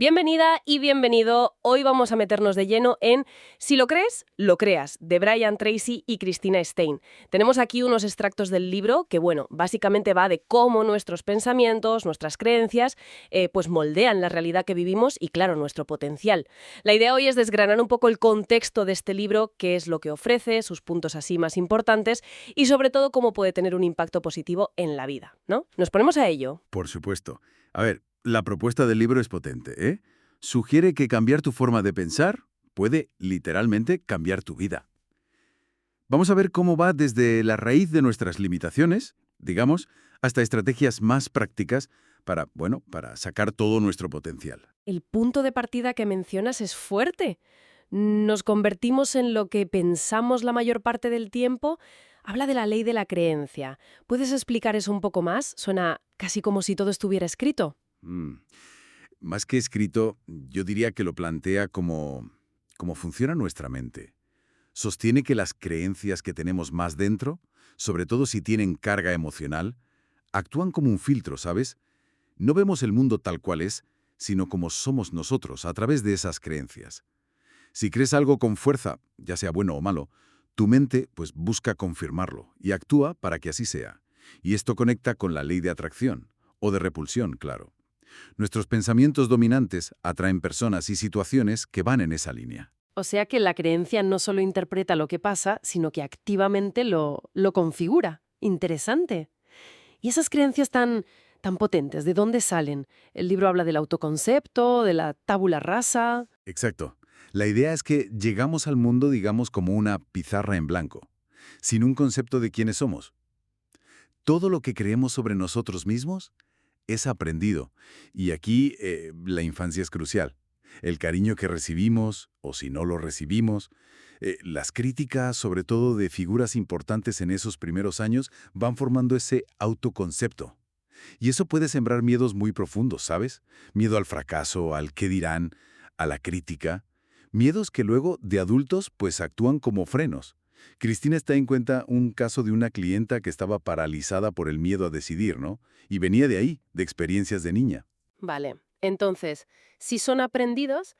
Bienvenida y bienvenido. Hoy vamos a meternos de lleno en Si lo crees, lo creas, de Brian Tracy y Christina Stein. Tenemos aquí unos extractos del libro que, básicamente va de cómo nuestros pensamientos, nuestras creencias, pues moldean la realidad que vivimos y, claro, nuestro potencial. La idea hoy es desgranar un poco el contexto de este libro, qué es lo que ofrece, sus puntos así más importantes y, sobre todo, cómo puede tener un impacto positivo en la vida, ¿no? ¿Nos ponemos a ello? Por supuesto. A ver, la propuesta del libro es potente, ¿eh? Sugiere que cambiar tu forma de pensar puede literalmente cambiar tu vida. Vamos a ver cómo va desde la raíz de nuestras limitaciones, digamos, hasta estrategias más prácticas para sacar todo nuestro potencial. El punto de partida que mencionas es fuerte. Nos convertimos en lo que pensamos la mayor parte del tiempo. Habla de la ley de la creencia. ¿Puedes explicar eso un poco más? Suena casi como si todo estuviera escrito. Mm. Más que escrito, yo diría que lo plantea como funciona nuestra mente. Sostiene que las creencias que tenemos más dentro, sobre todo si tienen carga emocional, actúan como un filtro, ¿sabes? No vemos el mundo tal cual es, sino como somos nosotros a través de esas creencias. Si crees algo con fuerza, ya sea bueno o malo, tu mente pues busca confirmarlo y actúa para que así sea. Y esto conecta con la ley de atracción, o de repulsión, claro. Nuestros pensamientos dominantes atraen personas y situaciones que van en esa línea. O sea que la creencia no solo interpreta lo que pasa, sino que activamente lo configura. Interesante. ¿Y esas creencias tan potentes, de dónde salen? El libro habla del autoconcepto, de la tabula rasa. Exacto. La idea es que llegamos al mundo, digamos, como una pizarra en blanco, sin un concepto de quiénes somos. Todo lo que creemos sobre nosotros mismos es aprendido. Y aquí la infancia es crucial. El cariño que recibimos, o si no lo recibimos, las críticas, sobre todo de figuras importantes en esos primeros años, van formando ese autoconcepto. Y eso puede sembrar miedos muy profundos, ¿sabes? Miedo al fracaso, al qué dirán, a la crítica. Miedos que luego, de adultos, pues actúan como frenos. Cristina está en cuenta un caso de una clienta que estaba paralizada por el miedo a decidir, ¿no? Y venía de ahí, de experiencias de niña. Vale. Entonces, si son aprendidos,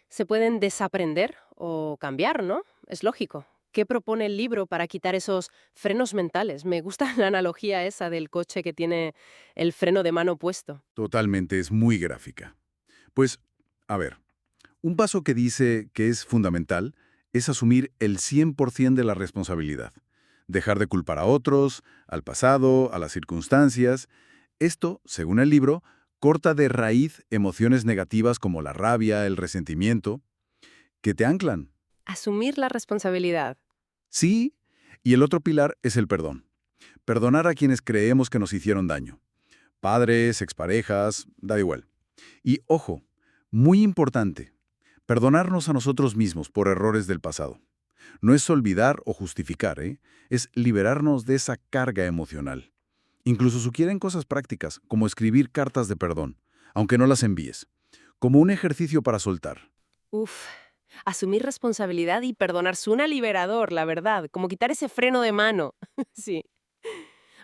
se pueden desaprender o cambiar, ¿no? Es lógico. ¿Qué propone el libro para quitar esos frenos mentales? Me gusta la analogía esa del coche que tiene el freno de mano puesto. Totalmente, es muy gráfica. Pues, a ver, un paso que dice que es fundamental es asumir el 100% de la responsabilidad. Dejar de culpar a otros, al pasado, a las circunstancias. Esto, según el libro, corta de raíz emociones negativas como la rabia, el resentimiento, que te anclan. Asumir la responsabilidad. Sí, y el otro pilar es el perdón. Perdonar a quienes creemos que nos hicieron daño. Padres, exparejas, da igual. Y ojo, muy importante, perdonarnos a nosotros mismos por errores del pasado. No es olvidar o justificar, ¿eh? Es liberarnos de esa carga emocional. Incluso sugieren cosas prácticas, como escribir cartas de perdón, aunque no las envíes, como un ejercicio para soltar. Uf, asumir responsabilidad y perdonar suena liberador, la verdad, como quitar ese freno de mano. Sí.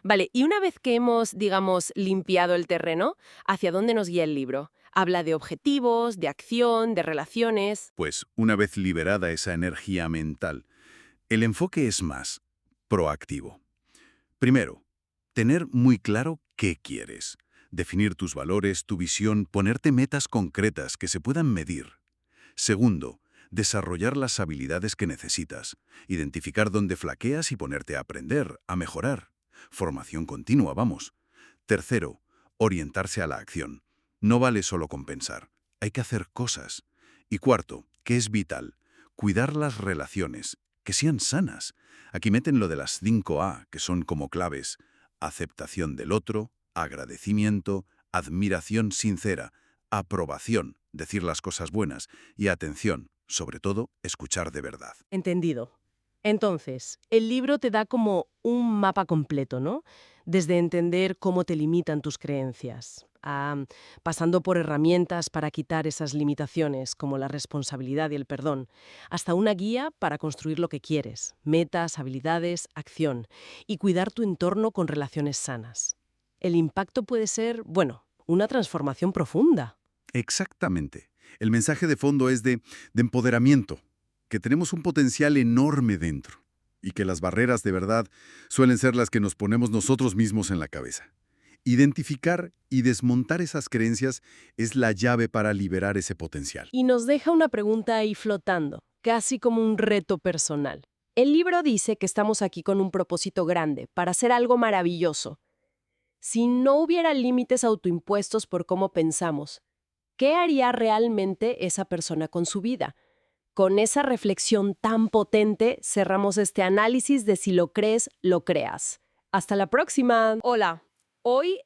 Vale, y una vez que hemos, digamos, limpiado el terreno, ¿hacia dónde nos guía el libro? Habla de objetivos, de acción, de relaciones. Pues una vez liberada esa energía mental, el enfoque es más proactivo. Primero, tener muy claro qué quieres. Definir tus valores, tu visión, ponerte metas concretas que se puedan medir. Segundo, desarrollar las habilidades que necesitas. Identificar dónde flaqueas y ponerte a aprender, a mejorar. Formación continua, vamos. Tercero, orientarse a la acción. No vale solo compensar. Hay que hacer cosas. Y cuarto, que es vital, cuidar las relaciones, que sean sanas. Aquí meten lo de las 5A, que son como claves. Aceptación del otro, agradecimiento, admiración sincera, aprobación, decir las cosas buenas, y atención, sobre todo, escuchar de verdad. Entendido. Entonces, el libro te da como un mapa completo, ¿no? Desde entender cómo te limitan tus creencias, pasando por herramientas para quitar esas limitaciones, como la responsabilidad y el perdón, hasta una guía para construir lo que quieres, metas, habilidades, acción, y cuidar tu entorno con relaciones sanas. El impacto puede ser, una transformación profunda. Exactamente. El mensaje de fondo es de empoderamiento, que tenemos un potencial enorme dentro y que las barreras de verdad suelen ser las que nos ponemos nosotros mismos en la cabeza. Identificar y desmontar esas creencias es la llave para liberar ese potencial. Y nos deja una pregunta ahí flotando, casi como un reto personal. El libro dice que estamos aquí con un propósito grande, para hacer algo maravilloso. Si no hubiera límites autoimpuestos por cómo pensamos, ¿qué haría realmente esa persona con su vida? Con esa reflexión tan potente, cerramos este análisis de Si lo crees, lo creas. Hasta la próxima. Hola. Hoy,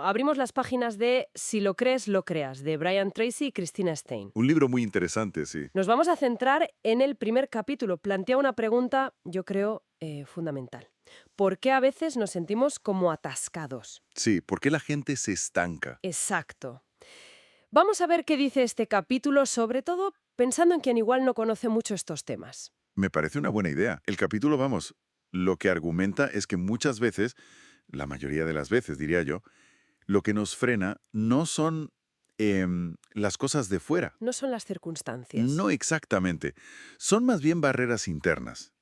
abrimos las páginas de Si lo crees, lo creas, de Brian Tracy y Christina Stein. Un libro muy interesante, sí. Nos vamos a centrar en el primer capítulo. Plantea una pregunta, yo creo, fundamental. ¿Por qué a veces nos sentimos como atascados? Sí, ¿por qué la gente se estanca? Exacto. Vamos a ver qué dice este capítulo, sobre todo pensando en quien igual no conoce mucho estos temas. Me parece una buena idea. El capítulo, vamos, lo que argumenta es que muchas veces, la mayoría de las veces, diría yo, lo que nos frena no son las cosas de fuera. No son las circunstancias. No exactamente. Son más bien barreras internas.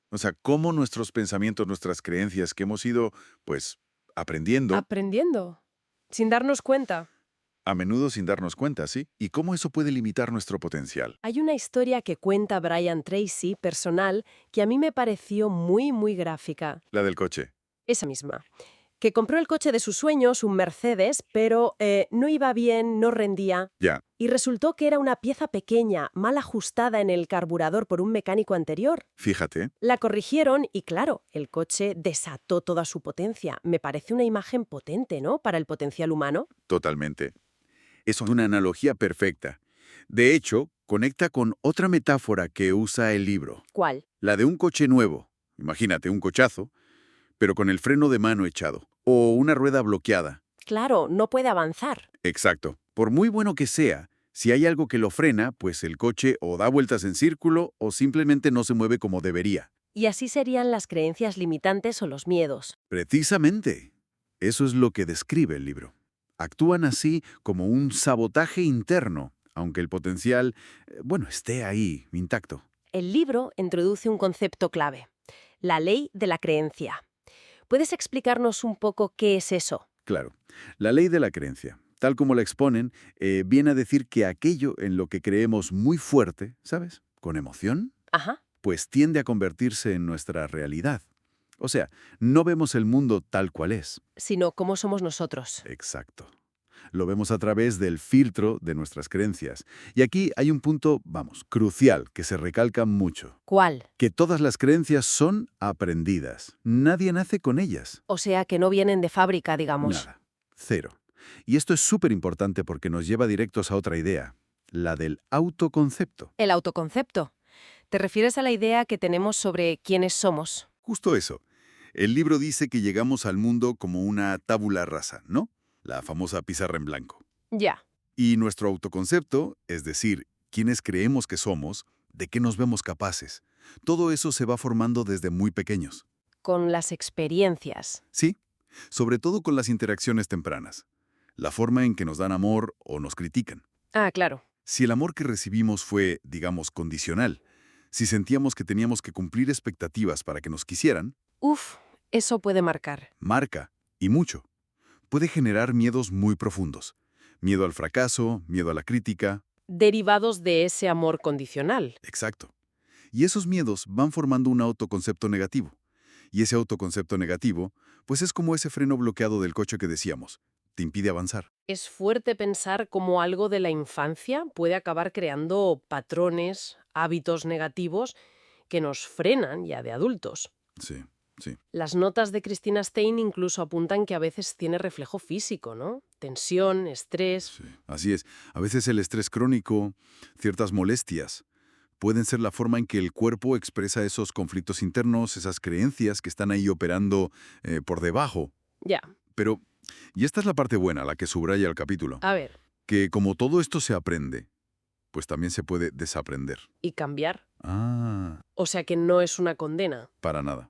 O sea, cómo nuestros pensamientos, nuestras creencias que hemos ido, pues, aprendiendo, Aprendiendo, sin darnos cuenta. a menudo sin darnos cuenta, ¿sí? Y cómo eso puede limitar nuestro potencial. Hay una historia que cuenta Brian Tracy, personal, que a mí me pareció muy, muy gráfica. La del coche. Esa misma. Que compró el coche de sus sueños, un Mercedes, pero no iba bien, no rendía. Ya, Y resultó que era una pieza pequeña, mal ajustada en el carburador por un mecánico anterior. fíjate. La corrigieron y, claro, el coche desató toda su potencia. Me parece una imagen potente, ¿no?, para el potencial humano. Totalmente. Es una analogía perfecta. De hecho, conecta con otra metáfora que usa el libro, ¿Cuál? la de un coche nuevo. Imagínate, un cochazo, pero con el freno de mano echado, o una rueda bloqueada. Claro, no puede avanzar. Exacto. Por muy bueno que sea, si hay algo que lo frena, pues el coche o da vueltas en círculo o simplemente no se mueve como debería. Y así serían las creencias limitantes o los miedos. Precisamente. Eso es lo que describe el libro. Actúan así como un sabotaje interno, aunque el potencial, esté ahí, intacto. El libro introduce un concepto clave, la ley de la creencia. ¿Puedes explicarnos un poco qué es eso? Claro, la ley de la creencia, tal como la exponen, viene a decir que aquello en lo que creemos muy fuerte, ¿sabes? Con emoción, Ajá. pues tiende a convertirse en nuestra realidad. O sea, no vemos el mundo tal cual es. Sino cómo somos nosotros. Exacto. Lo vemos a través del filtro de nuestras creencias. Y aquí hay un punto, crucial, que se recalca mucho. ¿Cuál? Que todas las creencias son aprendidas. Nadie nace con ellas. O sea, que no vienen de fábrica, digamos. Nada. Cero. Y esto es súper importante porque nos lleva directos a otra idea, la del autoconcepto. El autoconcepto. ¿Te refieres a la idea que tenemos sobre quiénes somos? Justo eso. El libro dice que llegamos al mundo como una tabula rasa, ¿no? La famosa pizarra en blanco. Ya. Y nuestro autoconcepto, es decir, quiénes creemos que somos, de qué nos vemos capaces, todo eso se va formando desde muy pequeños. Con las experiencias. Sí, sobre todo con las interacciones tempranas. La forma en que nos dan amor o nos critican. Ah, claro. Si el amor que recibimos fue, digamos, condicional, si sentíamos que teníamos que cumplir expectativas para que nos quisieran, Uf, eso puede marcar. marca, y mucho. Puede generar miedos muy profundos. Miedo al fracaso, miedo a la crítica. Derivados de ese amor condicional. Exacto. Y esos miedos van formando un autoconcepto negativo. Y ese autoconcepto negativo, pues es como ese freno bloqueado del coche que decíamos. Te impide avanzar. Es fuerte pensar cómo algo de la infancia puede acabar creando patrones, hábitos negativos que nos frenan ya de adultos. Sí, sí. Las notas de Christina Stein incluso apuntan que a veces tiene reflejo físico, ¿no? Tensión, estrés. Sí, así es. A veces el estrés crónico, ciertas molestias, pueden ser la forma en que el cuerpo expresa esos conflictos internos, esas creencias que están ahí operando por debajo. Ya, Pero, y esta es la parte buena, la que subraya el capítulo, a ver, que como todo esto se aprende, pues también se puede desaprender. ¿y cambiar? Ah, O sea que no es una condena. para nada.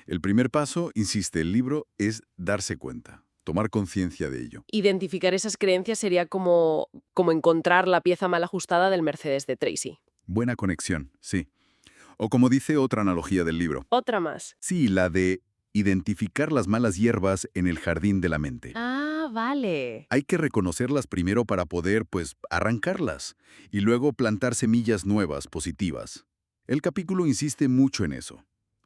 El primer paso, insiste el libro, es darse cuenta. tomar conciencia de ello. Identificar esas creencias sería como encontrar la pieza mal ajustada del Mercedes de Tracy. Buena conexión, sí. O como dice otra analogía del libro. Otra más. Sí, la de identificar las malas hierbas en el jardín de la mente. Ah, vale. Hay que reconocerlas primero para poder, arrancarlas y luego plantar semillas nuevas, positivas. El capítulo insiste mucho en eso,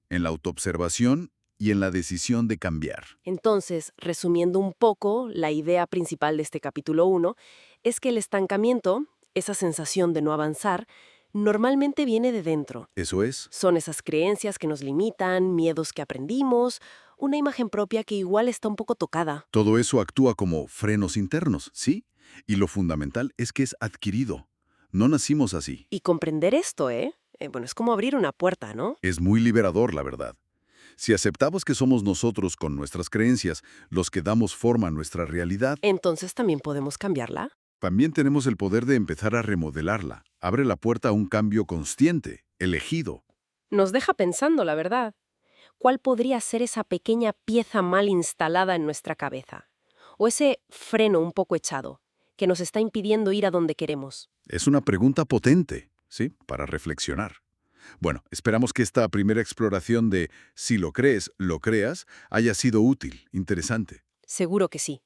en la autoobservación y en la decisión de cambiar. Entonces, resumiendo un poco, la idea principal de este capítulo 1 es que el estancamiento, esa sensación de no avanzar, normalmente viene de dentro. Eso es, Son esas creencias que nos limitan, miedos que aprendimos, una imagen propia que igual está un poco tocada. todo eso actúa como frenos internos, ¿sí? Y lo fundamental es que es adquirido. No nacimos así. Y comprender esto, bueno, es como abrir una puerta, ¿no? Es muy liberador, la verdad. Si aceptamos que somos nosotros con nuestras creencias los que damos forma a nuestra realidad, Entonces también podemos cambiarla. también tenemos el poder de empezar a remodelarla. Abre la puerta a un cambio consciente, elegido. Nos deja pensando, la verdad. ¿Cuál podría ser esa pequeña pieza mal instalada en nuestra cabeza? O ese freno un poco echado, que nos está impidiendo ir a donde queremos. Es una pregunta potente, ¿sí? Para reflexionar. Bueno, esperamos que esta primera exploración de si lo crees, lo creas, haya sido útil, interesante. Seguro que sí.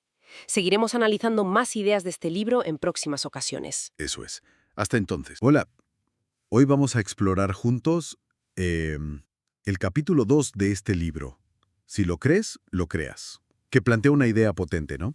Seguiremos analizando más ideas de este libro en próximas ocasiones. Eso es. Hasta entonces. Hola. Hoy vamos a explorar juntos el capítulo 2 de este libro. Si lo crees, lo creas. Que plantea una idea potente, ¿no?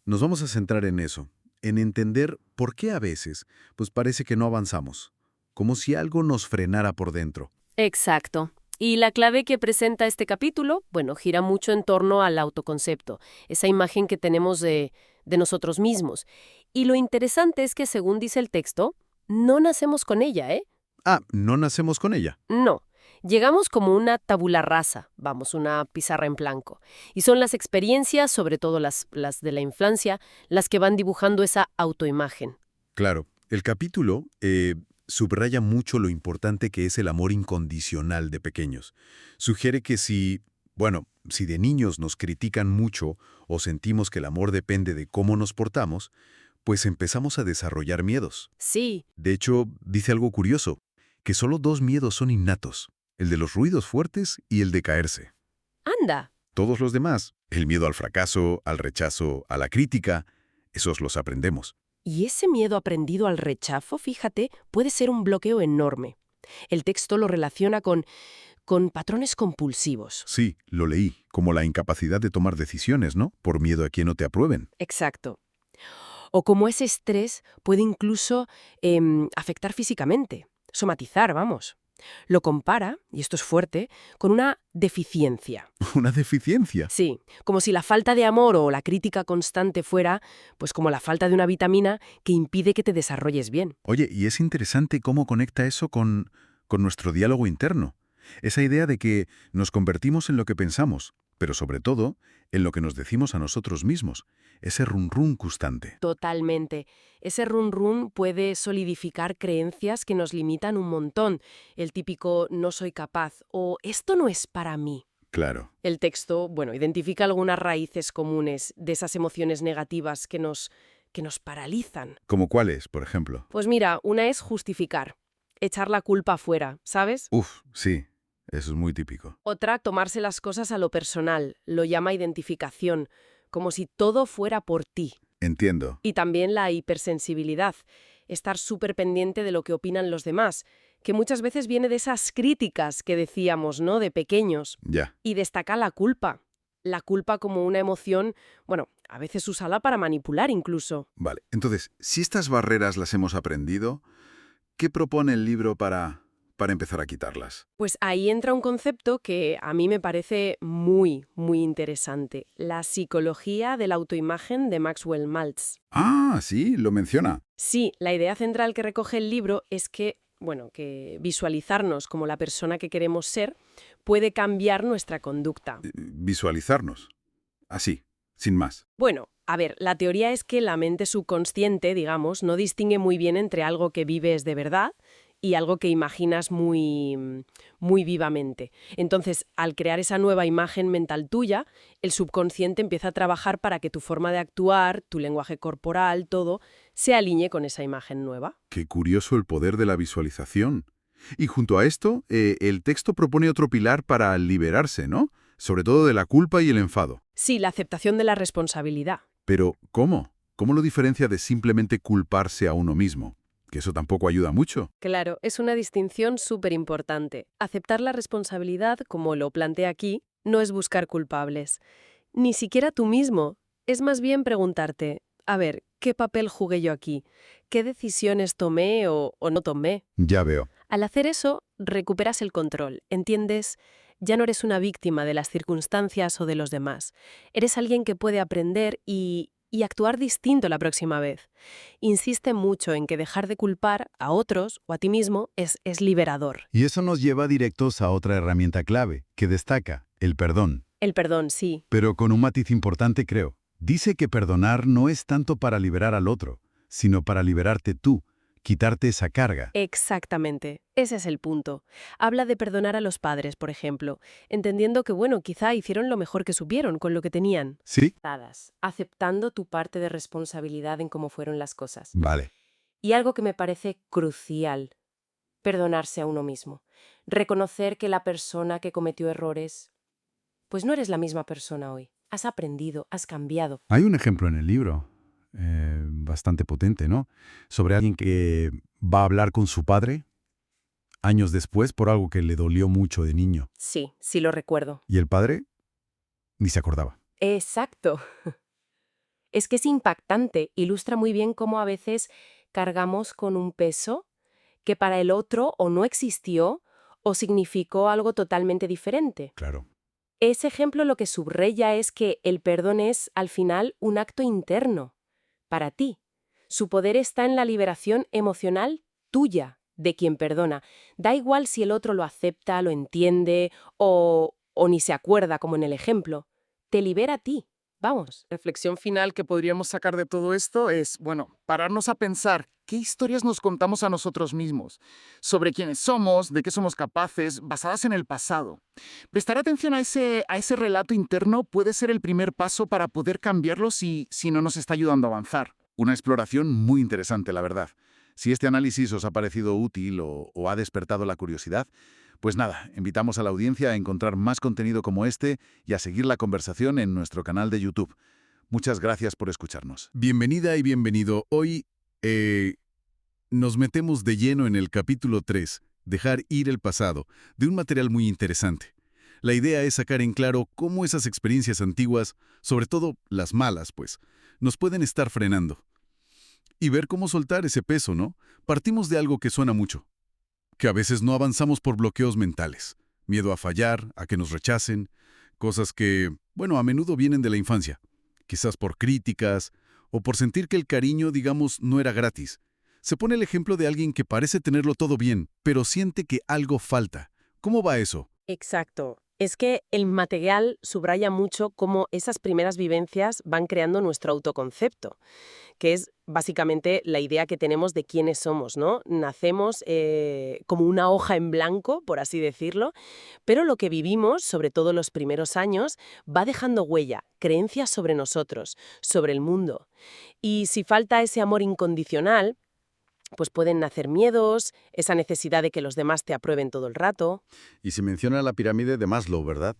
Nos vamos a centrar en eso, en entender por qué a veces, parece que no avanzamos, como si algo nos frenara por dentro. Exacto. Y la clave que presenta este capítulo, bueno, gira mucho en torno al autoconcepto, esa imagen que tenemos de nosotros mismos. Y lo interesante es que, según dice el texto, no nacemos con ella, ¿eh? Ah, ¿no nacemos con ella? No. Llegamos como una tabula rasa, vamos, una pizarra en blanco. Y son las experiencias, sobre todo las de la infancia, las que van dibujando esa autoimagen. Claro, el capítulo subraya mucho lo importante que es el amor incondicional de pequeños. Sugiere que si de niños nos critican mucho o sentimos que el amor depende de cómo nos portamos, pues empezamos a desarrollar miedos. Sí, De hecho, dice algo curioso, que solo 2 miedos son innatos, el de los ruidos fuertes y el de caerse. anda. Todos los demás, el miedo al fracaso, al rechazo, a la crítica, esos los aprendemos. Y ese miedo aprendido al rechazo, fíjate, puede ser un bloqueo enorme. El texto lo relaciona con patrones compulsivos. Sí, lo leí, como la incapacidad de tomar decisiones, ¿no? Por miedo a que no te aprueben. Exacto. O como ese estrés puede incluso afectar físicamente, somatizar, vamos. Lo compara, y esto es fuerte, con una deficiencia. ¿Una deficiencia? Sí, como si la falta de amor o la crítica constante fuera, pues como la falta de una vitamina que impide que te desarrolles bien. Oye, y es interesante cómo conecta eso con nuestro diálogo interno. Esa idea de que nos convertimos en lo que pensamos, pero sobre todo en lo que nos decimos a nosotros mismos. Ese run constante. Totalmente. Ese run run puede solidificar creencias que nos limitan un montón. El típico no soy capaz o esto no es para mí. Claro. El texto, bueno, identifica algunas raíces comunes de esas emociones negativas que nos paralizan. ¿Como cuáles, por ejemplo? Pues mira, una es justificar, echar la culpa afuera, ¿sabes? Uf, sí, eso es muy típico. Otra, tomarse las cosas a lo personal, lo llama identificación, como si todo fuera por ti. Entiendo. Y también la hipersensibilidad, estar súper pendiente de lo que opinan los demás, que muchas veces viene de esas críticas que decíamos, ¿no?, de pequeños. Ya. Y destaca la culpa. La culpa como una emoción, bueno, a veces úsala para manipular incluso. Vale, entonces, si estas barreras las hemos aprendido, ¿qué propone el libro para empezar a quitarlas? Pues ahí entra un concepto que a mí me parece muy, muy interesante. La psicología de la autoimagen de Maxwell Maltz. Ah, sí, lo menciona. Sí, la idea central que recoge el libro es que, bueno, que visualizarnos como la persona que queremos ser puede cambiar nuestra conducta. Visualizarnos. Así, sin más. Bueno, a ver, la teoría es que la mente subconsciente, digamos, no distingue muy bien entre algo que vives de verdad y algo que imaginas muy vivamente. Entonces, al crear esa nueva imagen mental tuya, el subconsciente empieza a trabajar para que tu forma de actuar, tu lenguaje corporal, todo, se alinee con esa imagen nueva. Qué curioso el poder de la visualización. Y junto a esto, el texto propone otro pilar para liberarse, ¿no? Sobre todo de la culpa y el enfado. Sí, la aceptación de la responsabilidad. Pero, ¿cómo? ¿Cómo lo diferencia de simplemente culparse a uno mismo? Que eso tampoco ayuda mucho. Claro, es una distinción súper importante. Aceptar la responsabilidad, como lo plantea aquí, no es buscar culpables. Ni siquiera tú mismo. Es más bien preguntarte, a ver, ¿qué papel jugué yo aquí? ¿Qué decisiones tomé o no tomé? Ya veo. Al hacer eso, recuperas el control, ¿entiendes? Ya no eres una víctima de las circunstancias o de los demás. Eres alguien que puede aprender y actuar distinto la próxima vez. Insiste mucho en que dejar de culpar a otros o a ti mismo es liberador. Y eso nos lleva directos a otra herramienta clave, que destaca, el perdón. El perdón, sí. Pero con un matiz importante, creo. Dice que perdonar no es tanto para liberar al otro, sino para liberarte tú, quitarte esa carga. Exactamente, ese es el punto. Habla de perdonar a los padres, por ejemplo, entendiendo que, bueno, quizá hicieron lo mejor que supieron con lo que tenían. ¿Sí? Aceptando tu parte de responsabilidad en cómo fueron las cosas. Vale. Y algo que me parece crucial, perdonarse a uno mismo. Reconocer que la persona que cometió errores, pues no eres la misma persona hoy. Has aprendido, has cambiado. Hay un ejemplo en el libro, bastante potente, ¿no? Sobre alguien que va a hablar con su padre años después por algo que le dolió mucho de niño. Sí, sí lo recuerdo. Y el padre ni se acordaba. Exacto. Es que es impactante, ilustra muy bien cómo a veces cargamos con un peso que para el otro o no existió o significó algo totalmente diferente. Claro. Ese ejemplo lo que subraya es que el perdón es, al final, un acto interno, para ti. Su poder está en la liberación emocional tuya, de quien perdona. Da igual si el otro lo acepta, lo entiende o ni se acuerda, como en el ejemplo. Te libera a ti. Vamos. Reflexión final que podríamos sacar de todo esto es, bueno, pararnos a pensar qué historias nos contamos a nosotros mismos, sobre quiénes somos, de qué somos capaces, basadas en el pasado. Prestar atención a ese relato interno puede ser el primer paso para poder cambiarlo si no nos está ayudando a avanzar. Una exploración muy interesante, la verdad. Si este análisis os ha parecido útil o ha despertado la curiosidad, pues nada, invitamos a la audiencia a encontrar más contenido como este y a seguir la conversación en nuestro canal de YouTube. Muchas gracias por escucharnos. Bienvenida y bienvenido. Hoy nos metemos de lleno en el capítulo 3, Dejar ir el pasado, de un material muy interesante. La idea es sacar en claro cómo esas experiencias antiguas, sobre todo las malas, pues, nos pueden estar frenando. Y ver cómo soltar ese peso, ¿no? Partimos de algo que suena mucho. Que a veces no avanzamos por bloqueos mentales, miedo a fallar, a que nos rechacen, cosas que, bueno, a menudo vienen de la infancia, quizás por críticas o por sentir que el cariño, digamos, no era gratis. Se pone el ejemplo de alguien que parece tenerlo todo bien, pero siente que algo falta. ¿Cómo va eso? Exacto. Es que el material subraya mucho cómo esas primeras vivencias van creando nuestro autoconcepto, que es básicamente la idea que tenemos de quiénes somos, ¿no? Nacemos como una hoja en blanco, por así decirlo, pero lo que vivimos, sobre todo los primeros años, va dejando huella, creencias sobre nosotros, sobre el mundo. Y si falta ese amor incondicional, pues pueden nacer miedos, esa necesidad de que los demás te aprueben todo el rato. Y se menciona la pirámide de Maslow, ¿verdad?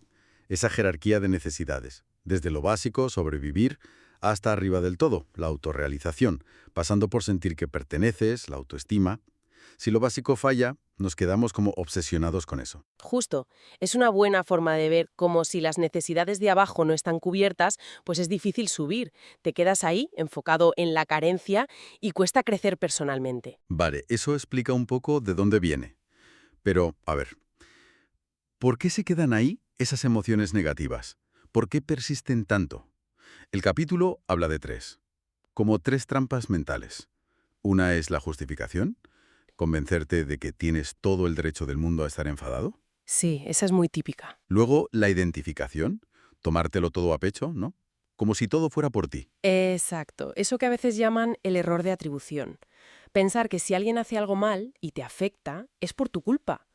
Esa jerarquía de necesidades. Desde lo básico, sobrevivir, hasta arriba del todo, la autorrealización, pasando por sentir que perteneces, la autoestima. Si lo básico falla, nos quedamos como obsesionados con eso. Justo, es una buena forma de ver cómo si las necesidades de abajo no están cubiertas, pues es difícil subir. Te quedas ahí, enfocado en la carencia, y cuesta crecer personalmente. Vale, eso explica un poco de dónde viene. Pero, a ver, ¿por qué se quedan ahí esas emociones negativas? ¿Por qué persisten tanto? El capítulo habla de 3, como 3 trampas mentales. Una es la justificación, convencerte de que tienes todo el derecho del mundo a estar enfadado. Sí, esa es muy típica. Luego, la identificación, tomártelo todo a pecho, ¿no? Como si todo fuera por ti. Exacto, eso que a veces llaman el error de atribución. Pensar que si alguien hace algo mal y te afecta, es por tu culpa.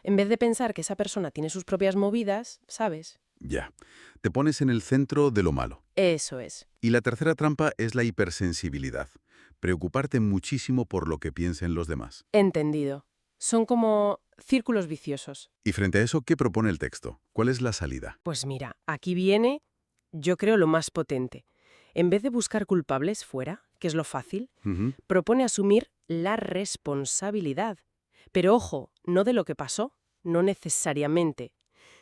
En vez de pensar que esa persona tiene sus propias movidas, ¿sabes? Ya. Te pones en el centro de lo malo. Eso es. Y la tercera trampa es la hipersensibilidad. Preocuparte muchísimo por lo que piensen los demás. Entendido. Son como círculos viciosos. Y frente a eso, ¿qué propone el texto? ¿Cuál es la salida? Pues mira, aquí viene, yo creo, lo más potente. En vez de buscar culpables fuera, que es lo fácil, Ujú. propone asumir la responsabilidad. Pero ojo, no de lo que pasó, no necesariamente,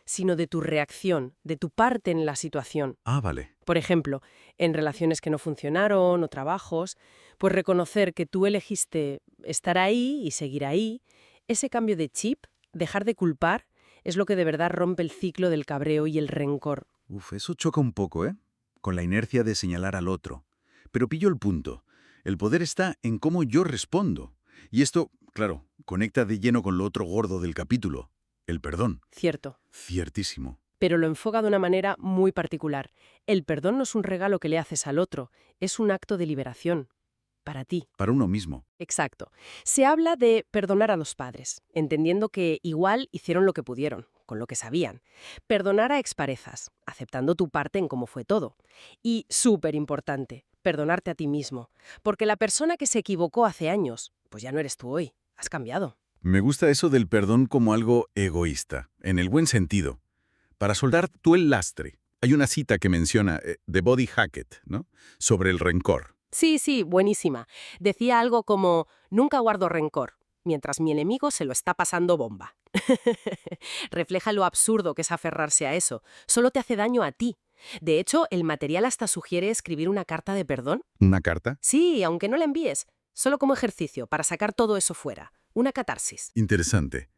sino de tu reacción, de tu parte en la situación. Ah, vale. Por ejemplo, en relaciones que no funcionaron o trabajos, pues reconocer que tú elegiste estar ahí y seguir ahí, ese cambio de chip, dejar de culpar, es lo que de verdad rompe el ciclo del cabreo y el rencor. Uf, eso choca un poco, ¿eh? Con la inercia de señalar al otro. Pero pillo el punto. El poder está en cómo yo respondo. Y esto, claro, conecta de lleno con lo otro gordo del capítulo, el perdón. Cierto. Ciertísimo. Pero lo enfoca de una manera muy particular. El perdón no es un regalo que le haces al otro, es un acto de liberación. Para ti. Para uno mismo. Exacto. Se habla de perdonar a los padres, entendiendo que igual hicieron lo que pudieron, con lo que sabían. Perdonar a exparejas, aceptando tu parte en cómo fue todo. Y, súper importante, perdonarte a ti mismo. Porque la persona que se equivocó hace años, pues ya no eres tú hoy, has cambiado. Me gusta eso del perdón como algo egoísta, en el buen sentido. Para soldar tú el lastre. Hay una cita que menciona de Body Hackett, ¿no? Sobre el rencor. Sí, buenísima. Decía algo como, nunca guardo rencor, mientras mi enemigo se lo está pasando bomba. Refleja lo absurdo que es aferrarse a eso. Solo te hace daño a ti. De hecho, el material hasta sugiere escribir una carta de perdón. ¿Una carta? Sí, aunque no la envíes. Solo como ejercicio, para sacar todo eso fuera. Una catarsis. Interesante.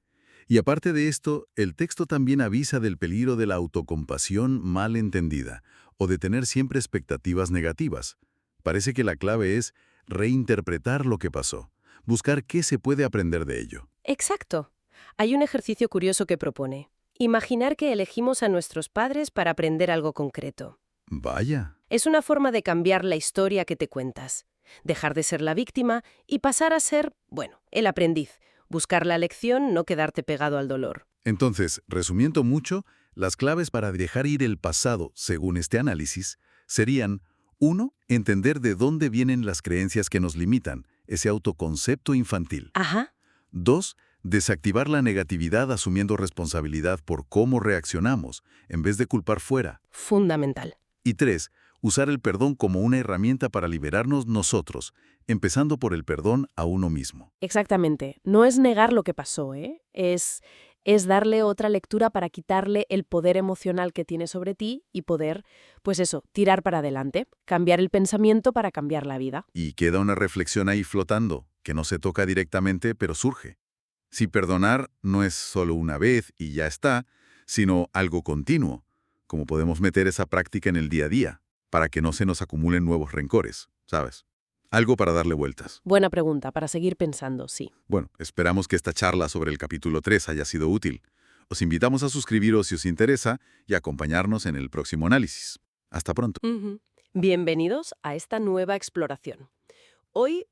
Y aparte de esto, el texto también avisa del peligro de la autocompasión mal entendida, o de tener siempre expectativas negativas. Parece que la clave es reinterpretar lo que pasó, buscar qué se puede aprender de ello. Exacto. Hay un ejercicio curioso que propone. Imaginar que elegimos a nuestros padres para aprender algo concreto. Vaya. Es una forma de cambiar la historia que te cuentas. Dejar de ser la víctima y pasar a ser, bueno, el aprendiz. Buscar la lección, no quedarte pegado al dolor. Entonces, resumiendo mucho, las claves para dejar ir el pasado, según este análisis, serían: 1. Entender de dónde vienen las creencias que nos limitan, ese autoconcepto infantil. Ajá. 2. Desactivar la negatividad asumiendo responsabilidad por cómo reaccionamos, en vez de culpar fuera. Fundamental. Y 3. Usar el perdón como una herramienta para liberarnos nosotros, empezando por el perdón a uno mismo. Exactamente. No es negar lo que pasó, ¿eh? Es darle otra lectura para quitarle el poder emocional que tiene sobre ti y poder, pues eso, tirar para adelante, cambiar el pensamiento para cambiar la vida. Y queda una reflexión ahí flotando, que no se toca directamente, pero surge. Si perdonar no es solo una vez y ya está, sino algo continuo, ¿cómo podemos meter esa práctica en el día a día, para que no se nos acumulen nuevos rencores, ¿sabes? Algo para darle vueltas. Buena pregunta, para seguir pensando, sí. Bueno, esperamos que esta charla sobre el capítulo 3 haya sido útil. Os invitamos a suscribiros si os interesa y a acompañarnos en el próximo análisis. Hasta pronto. Bienvenidos a esta nueva exploración. Hoy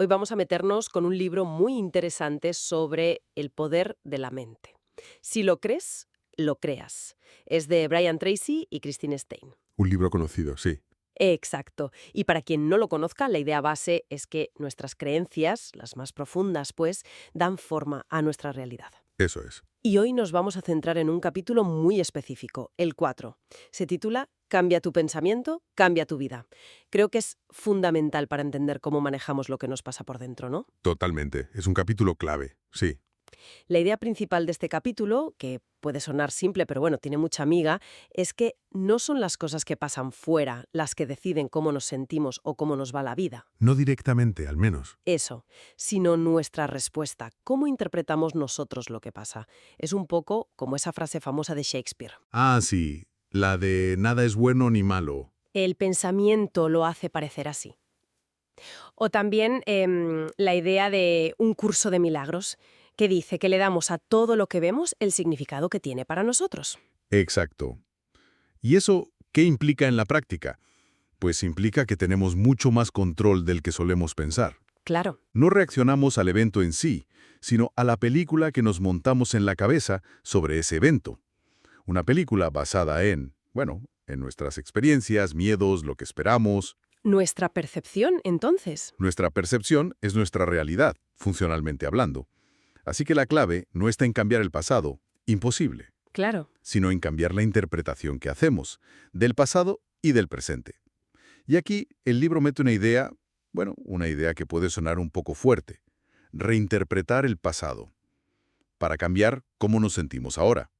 vamos a meternos con un libro muy interesante sobre el poder de la mente. Si lo crees, lo creas. Es de Brian Tracy y Christine Stein. Un libro conocido, sí. Exacto. Y para quien no lo conozca, la idea base es que nuestras creencias, las más profundas, pues, dan forma a nuestra realidad. Eso es. Y hoy nos vamos a centrar en un capítulo muy específico, el 4. Se titula Cambia tu pensamiento, cambia tu vida. Creo que es fundamental para entender cómo manejamos lo que nos pasa por dentro, ¿no? Totalmente. Es un capítulo clave, sí. La idea principal de este capítulo, que puede sonar simple, pero bueno, tiene mucha miga, es que no son las cosas que pasan fuera las que deciden cómo nos sentimos o cómo nos va la vida. No directamente, al menos. Eso, sino nuestra respuesta, cómo interpretamos nosotros lo que pasa. Es un poco como esa frase famosa de Shakespeare. Ah, sí. La de nada es bueno ni malo. El pensamiento lo hace parecer así. O también la idea de un curso de milagros, que dice que le damos a todo lo que vemos el significado que tiene para nosotros. Exacto. ¿Y eso qué implica en la práctica? Pues implica que tenemos mucho más control del que solemos pensar. Claro. No reaccionamos al evento en sí, sino a la película que nos montamos en la cabeza sobre ese evento. Una película basada en nuestras experiencias, miedos, lo que esperamos. Nuestra percepción, entonces. Nuestra percepción es nuestra realidad, funcionalmente hablando. Así que la clave no está en cambiar el pasado, imposible, Claro. sino en cambiar la interpretación que hacemos del pasado y del presente. Y aquí el libro mete una idea que puede sonar un poco fuerte: reinterpretar el pasado, para cambiar cómo nos sentimos ahora.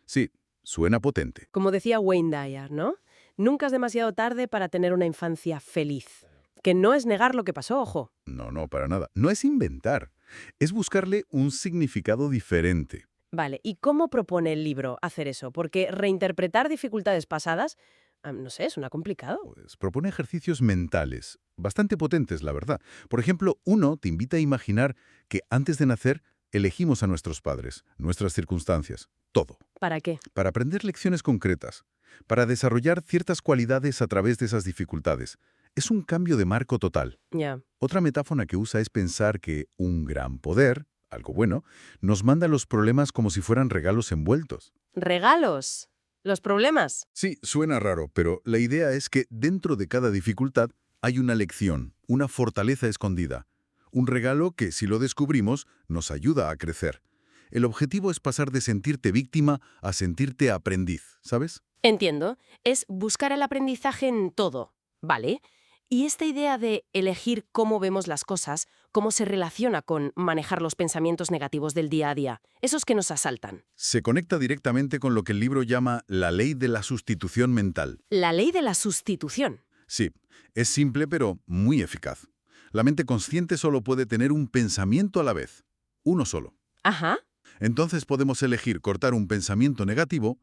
Sí, suena potente. Como decía Wayne Dyer, ¿no? Nunca es demasiado tarde para tener una infancia feliz. Que no es negar lo que pasó, ojo. No, para nada. No es inventar, es buscarle un significado diferente. Vale, ¿y cómo propone el libro hacer eso? Porque reinterpretar dificultades pasadas, no sé, suena complicado. Pues propone ejercicios mentales, bastante potentes, la verdad. Por ejemplo, uno te invita a imaginar que antes de nacer elegimos a nuestros padres, nuestras circunstancias, todo, ¿Para qué? para aprender lecciones concretas, para desarrollar ciertas cualidades a través de esas dificultades. Es un cambio de marco total. Ya. Otra metáfora que usa es pensar que un gran poder, algo bueno, nos manda los problemas como si fueran regalos envueltos. ¿Regalos? ¿Los problemas? Sí, suena raro, pero la idea es que dentro de cada dificultad hay una lección, una fortaleza escondida. Un regalo que, si lo descubrimos, nos ayuda a crecer. El objetivo es pasar de sentirte víctima a sentirte aprendiz, ¿sabes? Entiendo. Es buscar el aprendizaje en todo. Vale. Y esta idea de elegir cómo vemos las cosas, cómo se relaciona con manejar los pensamientos negativos del día a día, esos que nos asaltan. Se conecta directamente con lo que el libro llama la ley de la sustitución mental. La ley de la sustitución. Sí, es simple pero muy eficaz. La mente consciente solo puede tener un pensamiento a la vez, uno solo. Ajá. Entonces podemos elegir cortar un pensamiento negativo,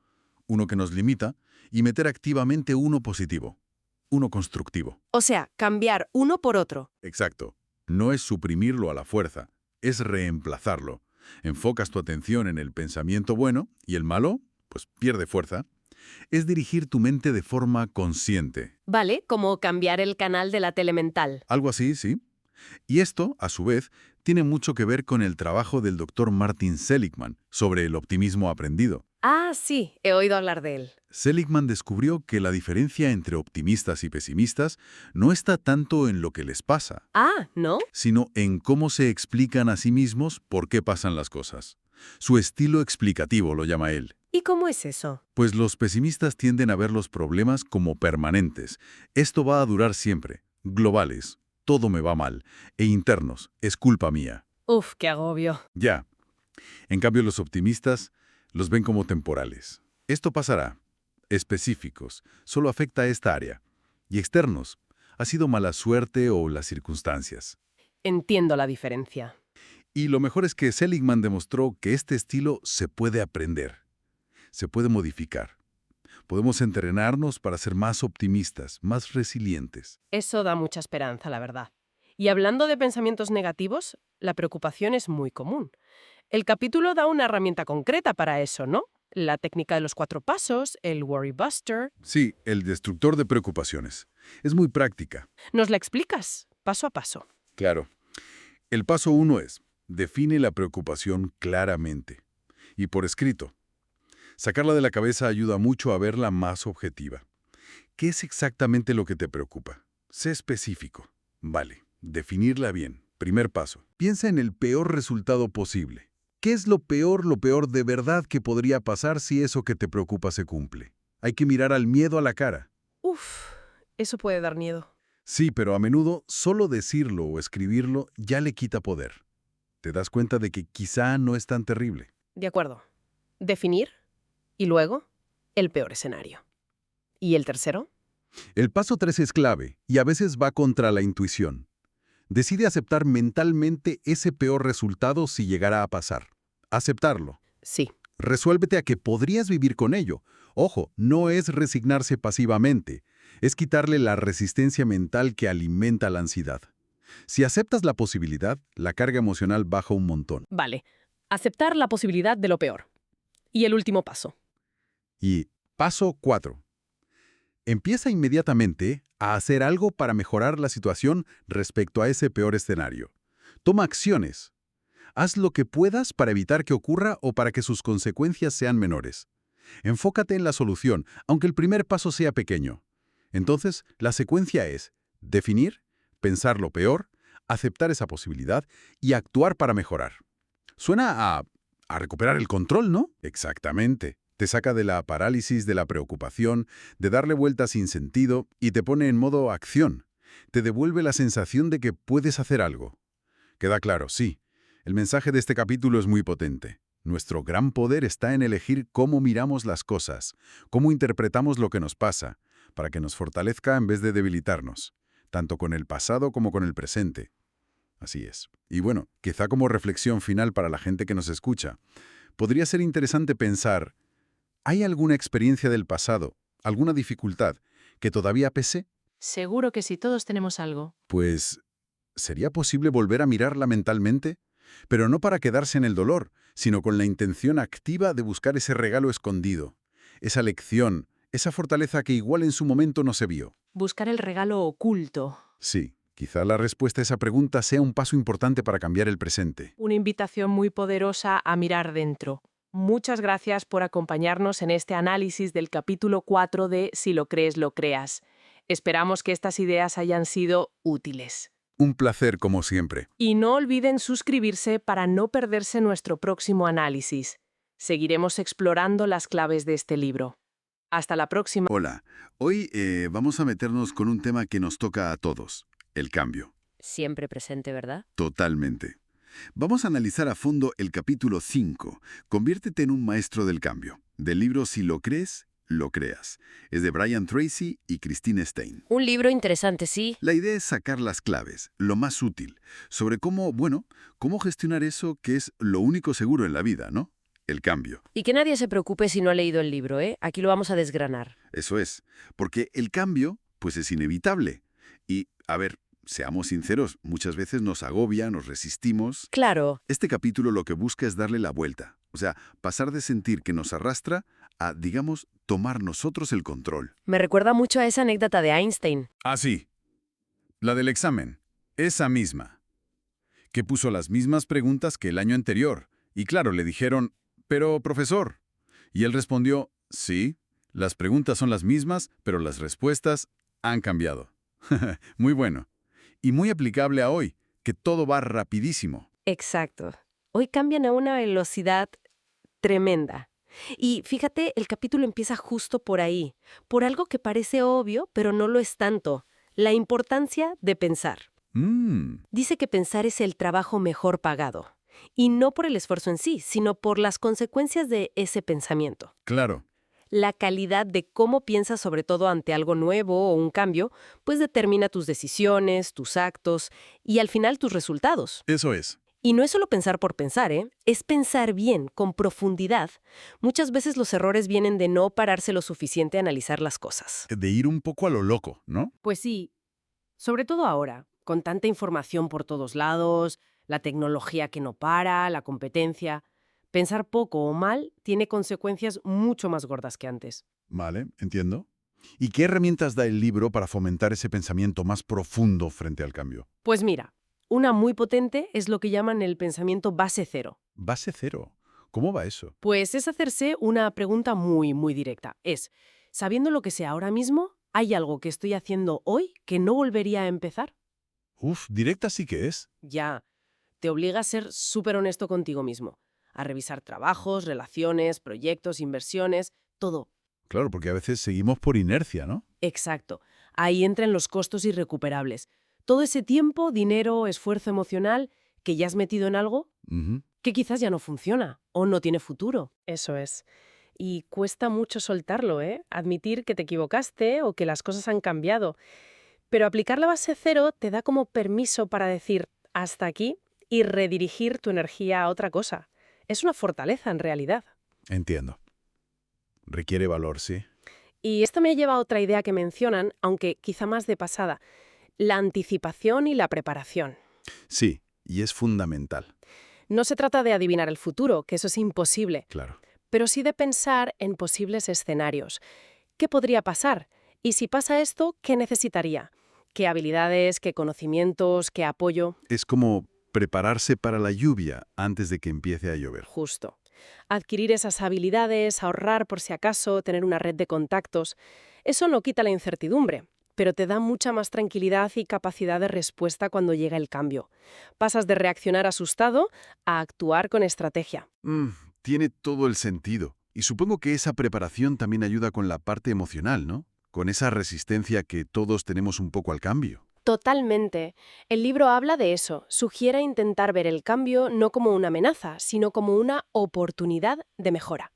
uno que nos limita, y meter activamente uno positivo, uno constructivo. O sea, cambiar uno por otro. Exacto. No es suprimirlo a la fuerza, es reemplazarlo. Enfocas tu atención en el pensamiento bueno y el malo, pues pierde fuerza. Es dirigir tu mente de forma consciente. Vale, como cambiar el canal de la tele mental. Algo así, sí. Y esto, a su vez, tiene mucho que ver con el trabajo del Dr. Martin Seligman sobre el optimismo aprendido. Ah, sí, he oído hablar de él. Seligman descubrió que la diferencia entre optimistas y pesimistas no está tanto en lo que les pasa, Ah, ¿no? sino en cómo se explican a sí mismos por qué pasan las cosas. Su estilo explicativo lo llama él. ¿Y cómo es eso? Pues los pesimistas tienden a ver los problemas como permanentes. Esto va a durar siempre. Globales, todo me va mal. E internos, es culpa mía. Uf, qué agobio. Ya. En cambio, los optimistas los ven como temporales. Esto pasará. Específicos, solo afecta a esta área. Y externos, ha sido mala suerte o las circunstancias. Entiendo la diferencia. Y lo mejor es que Seligman demostró que este estilo se puede aprender. Se puede modificar. Podemos entrenarnos para ser más optimistas, más resilientes. Eso da mucha esperanza, la verdad. Y hablando de pensamientos negativos, la preocupación es muy común. El capítulo da una herramienta concreta para eso, ¿no? La técnica de los 4 pasos, el Worry Buster. Sí, el destructor de preocupaciones. Es muy práctica. ¿Nos la explicas? Paso a paso. Claro. El paso 1 es: define la preocupación claramente. Y por escrito. Sacarla de la cabeza ayuda mucho a verla más objetiva. ¿Qué es exactamente lo que te preocupa? Sé específico. Vale, definirla bien. Primer paso. Piensa en el peor resultado posible. ¿Qué es lo peor de verdad que podría pasar si eso que te preocupa se cumple? Hay que mirar al miedo a la cara. Uf, eso puede dar miedo. Sí, pero a menudo solo decirlo o escribirlo ya le quita poder. Te das cuenta de que quizá no es tan terrible. De acuerdo. Definir y luego el peor escenario. ¿Y el tercero? El paso 3 es clave y a veces va contra la intuición. Decide aceptar mentalmente ese peor resultado si llegara a pasar. Aceptarlo. Sí. Resuélvete a que podrías vivir con ello. Ojo, no es resignarse pasivamente, es quitarle la resistencia mental que alimenta la ansiedad. Si aceptas la posibilidad, la carga emocional baja un montón. Vale. Aceptar la posibilidad de lo peor. Y el último paso. Y paso 4. Empieza inmediatamente a hacer algo para mejorar la situación respecto a ese peor escenario. Toma acciones. Haz lo que puedas para evitar que ocurra o para que sus consecuencias sean menores. Enfócate en la solución, aunque el primer paso sea pequeño. Entonces, la secuencia es definir, pensar lo peor, aceptar esa posibilidad y actuar para mejorar. Suena a recuperar el control, ¿no? Exactamente. Te saca de la parálisis, de la preocupación, de darle vueltas sin sentido y te pone en modo acción. Te devuelve la sensación de que puedes hacer algo. Queda claro, sí. El mensaje de este capítulo es muy potente. Nuestro gran poder está en elegir cómo miramos las cosas, cómo interpretamos lo que nos pasa, para que nos fortalezca en vez de debilitarnos, tanto con el pasado como con el presente. Así es. Y bueno, quizá como reflexión final para la gente que nos escucha, podría ser interesante pensar, ¿hay alguna experiencia del pasado, alguna dificultad, que todavía pese? Seguro que sí, todos tenemos algo. Pues, ¿sería posible volver a mirarla mentalmente? Pero no para quedarse en el dolor, sino con la intención activa de buscar ese regalo escondido, esa lección, esa fortaleza que igual en su momento no se vio. Buscar el regalo oculto. Sí, quizá la respuesta a esa pregunta sea un paso importante para cambiar el presente. Una invitación muy poderosa a mirar dentro. Muchas gracias por acompañarnos en este análisis del capítulo 4 de Si lo crees, lo creas. Esperamos que estas ideas hayan sido útiles. Un placer como siempre. Y no olviden suscribirse para no perderse nuestro próximo análisis. Seguiremos explorando las claves de este libro. Hasta la próxima. Hola, hoy vamos a meternos con un tema que nos toca a todos, el cambio. Siempre presente, ¿verdad? Totalmente. Vamos a analizar a fondo el capítulo 5, Conviértete en un maestro del cambio, del libro Si lo crees, lo creas. Es de Brian Tracy y Christine Stein. Un libro interesante, sí. La idea es sacar las claves, lo más útil, sobre cómo gestionar eso que es lo único seguro en la vida, ¿no? El cambio. Y que nadie se preocupe si no ha leído el libro, ¿eh? Aquí lo vamos a desgranar. Eso es, porque el cambio, pues es inevitable. Y, a ver, seamos sinceros, muchas veces nos agobia, nos resistimos. Claro. Este capítulo lo que busca es darle la vuelta, o sea, pasar de sentir que nos arrastra a, digamos, tomar nosotros el control. Me recuerda mucho a esa anécdota de Einstein. Ah, sí. La del examen. Esa misma. Que puso las mismas preguntas que el año anterior. Y claro, le dijeron, pero, profesor. Y él respondió, sí, las preguntas son las mismas, pero las respuestas han cambiado. Muy bueno. Y muy aplicable a hoy, que todo va rapidísimo. Exacto. Hoy cambian a una velocidad tremenda. Y fíjate, el capítulo empieza justo por ahí, por algo que parece obvio, pero no lo es tanto, la importancia de pensar. Dice que pensar es el trabajo mejor pagado, y no por el esfuerzo en sí, sino por las consecuencias de ese pensamiento. Claro. La calidad de cómo piensas sobre todo ante algo nuevo o un cambio, pues determina tus decisiones, tus actos y al final tus resultados. Eso es. Y no es solo pensar por pensar, ¿eh? Es pensar bien, con profundidad. Muchas veces los errores vienen de no pararse lo suficiente a analizar las cosas. De ir un poco a lo loco, ¿no? Pues sí, sobre todo ahora, con tanta información por todos lados, la tecnología que no para, la competencia. Pensar poco o mal tiene consecuencias mucho más gordas que antes. Vale, entiendo. ¿Y qué herramientas da el libro para fomentar ese pensamiento más profundo frente al cambio? Pues mira, una muy potente es lo que llaman el pensamiento base cero. Base cero. ¿Cómo va eso? Pues es hacerse una pregunta muy, muy directa. Es, sabiendo lo que sé ahora mismo, ¿hay algo que estoy haciendo hoy que no volvería a empezar? Uf, directa sí que es. Ya, te obliga a ser súper honesto contigo mismo, a revisar trabajos, relaciones, proyectos, inversiones, todo. Claro, porque a veces seguimos por inercia, ¿no? Exacto. Ahí entran los costos irrecuperables. Todo ese tiempo, dinero, esfuerzo emocional que ya has metido en algo que quizás ya no funciona o no tiene futuro. Eso es. Y cuesta mucho soltarlo, ¿eh? Admitir que te equivocaste o que las cosas han cambiado. Pero aplicar la base cero te da como permiso para decir hasta aquí y redirigir tu energía a otra cosa. Es una fortaleza en realidad. Entiendo. Requiere valor, sí. Y esto me lleva a otra idea que mencionan, aunque quizá más de pasada. La anticipación y la preparación. Sí, y es fundamental. No se trata de adivinar el futuro, que eso es imposible, Claro. pero sí de pensar en posibles escenarios. ¿Qué podría pasar? Y si pasa esto, ¿qué necesitaría? ¿Qué habilidades, qué conocimientos, qué apoyo? Es como prepararse para la lluvia antes de que empiece a llover. Justo. Adquirir esas habilidades, ahorrar por si acaso, tener una red de contactos. Eso no quita la incertidumbre, pero te da mucha más tranquilidad y capacidad de respuesta cuando llega el cambio. Pasas de reaccionar asustado a actuar con estrategia. Tiene todo el sentido. Y supongo que esa preparación también ayuda con la parte emocional, ¿no? Con esa resistencia que todos tenemos un poco al cambio. Totalmente. El libro habla de eso. Sugiere intentar ver el cambio no como una amenaza, sino como una oportunidad de mejora.